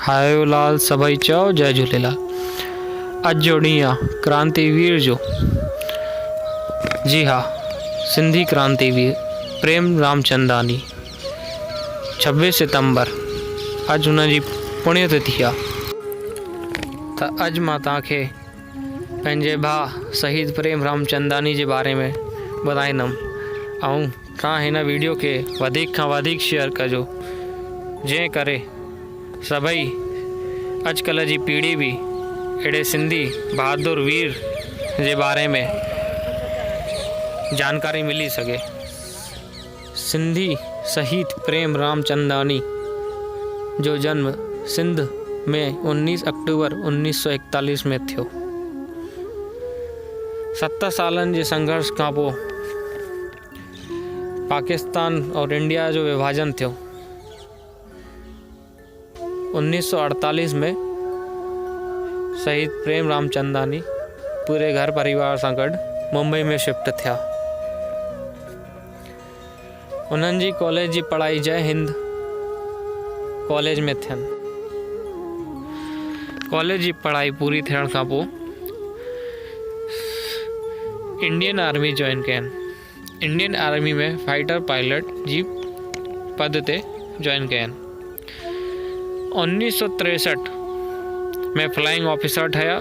हायोलाल सभई चओ जय झूलेलाल। अॼु जो ॾींहुं आहे क्रांतिवीर जो। जी हाँ, सिंधी क्रांतिवीर प्रेम रामचंदानी। 26 सितंबर अॼु हुन जी पुण्यतिथि आहे। त अॼु मां तव्हांखे पंहिंजे भाउ शहीद प्रेम रामचंदानी जे बारे में ॿुधाईंदुमि ऐं तव्हां हिन वीडियो खे वधीक खां वधीक शेयर कजो, जंहिं करे सभई अॼुकल्ह जी पीढ़ी बि अहिड़े सिंधी बहादुर वीर जे बारे में जानकारी मिली सघे। सिंधी शहीद प्रेम रामचंदानी जो जन्म सिंध में 19 अक्टूबर 1941 में थियो। 7 सालनि जे संघर्ष खां पोइ पाकिस्तान और इंडिया जो विभाजन थियो। 1948 में शहीद प्रेम रामचंदानी पूरे घर परिवार सां गॾु मुंबई में शिफ्ट थिया। उन्हनि जी कॉलेज जी पढ़ाई जय हिंद कॉलेज में थियनि। कॉलेज जी पढ़ाई पूरी थियण खां पोइ इंडियन आर्मी जॉइन कयनि। इंडियन आर्मी में फाइटर पायलट जी पद ते जॉइन कयनि। 1963 में फ्लाइंग ऑफिसर ठहिया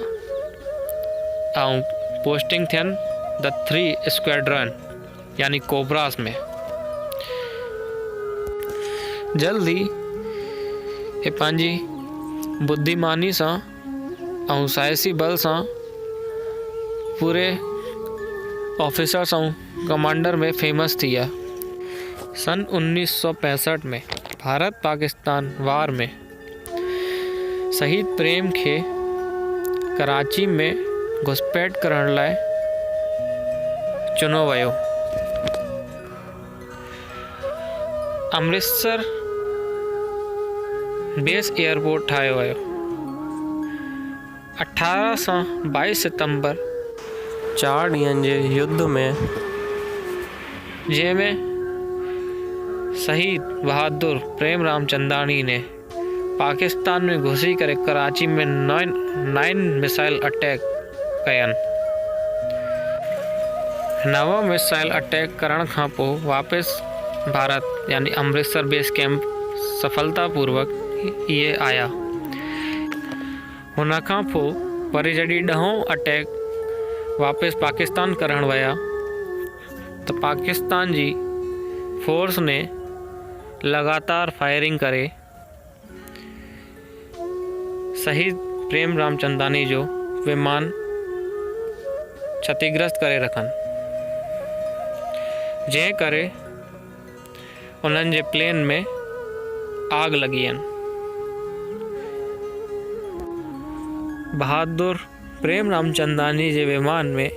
ऐं पोस्टिंग थियनि द 3 स्क्वाड्रन यानी कोबरास में। जल्दी हे पंहिंजी बुद्धिमानी सां ऐं साहसी बल सां पूरे ऑफिसर्स ऐं कमांडर में फेमस थी विया। सन 1965 में भारत पाकिस्तान वार में शहीद प्रेम खे कराची में घुसपैठ करण लाइ चुनो वियो। अमृतसर बेस एयरपोर्ट ठाहियो वियो। 18 सां 22 सितंबर 4 ॾींहंनि जे युद्ध में, जंहिंमें शहीद बहादुर प्रेम रामचंदानी ने पाकिस्तान में घुसी करे कराची में 9 मिसाइल अटैक कयनि। 9 मिसाइल अटैक करण खां पोइ वापसि भारत यानी अमृतसर बेस कैंप सफलतापूर्वक इहे आया। हुन खां पोइ वरी जॾहिं 10हों अटैक वापसि पाकिस्तान करण विया त पाकिस्तान जी फोर्स ने लगातार फायरिंग करे शहीद प्रेम रामचंदानी जो विमान क्षतिग्रस्त करे रखनि, जंहिं करे उन्हनि जे प्लेन में आग लगी आहिनि। बहादुर प्रेम रामचंदानी जे विमान में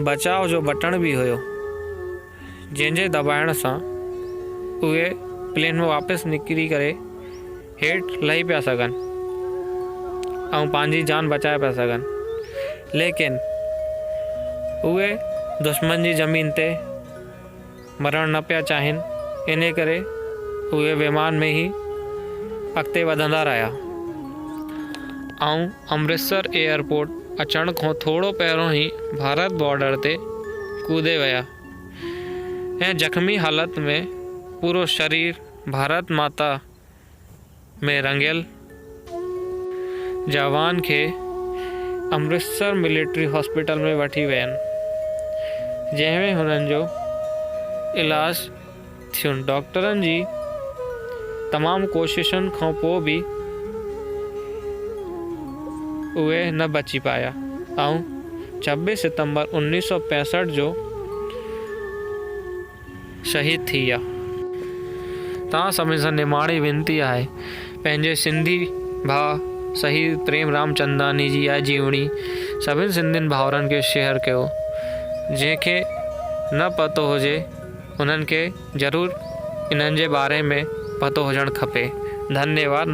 बचाव जो बटण भी हुयो, जंहिंजे दबाइण सां उहे प्लेन में वापसि निकिरी करे हेठि लही पिया सघनि ऐं पंहिंजी जान बचाए पिया सघनि। लेकिन उहे दुश्मन जी ज़मीन ते मरण न पिया चाहिनि, इन करे उहे विमान में ई अॻिते वधंदा रहिया ऐं अमृतसर एयरपोर्ट अचण खां थोरो पहिरों ई भारत बॉर्डर ते कूदे विया ऐं ज़ख़्मी हालत में पूरो शरीर भारत माता में रंगियल जवान खे अमृतसर मिलिट्री हॉस्पिटल में वठी वियनि, जंहिंमें हुननि जो इलाज थियुनि। डॉक्टरनि जी तमामु कोशिशुनि खां पोइ बि उहे न बची पाया ऐं 26 सितंबर 1965 जो शहीद थी विया। तव्हां सभिनी सां निमाणी विनती आहे, पंहिंजे सिंधी भाउ शहीद प्रेम रामचंदानी जी इहा जीवनी सभिनी सिंधियुनि भाउरनि खे शेयर कयो। जंहिंखे न पतो हुजे उन्हनि खे ज़रूरु इन्हनि जे बारे में पतो हुजणु खपे। धन्यवाद।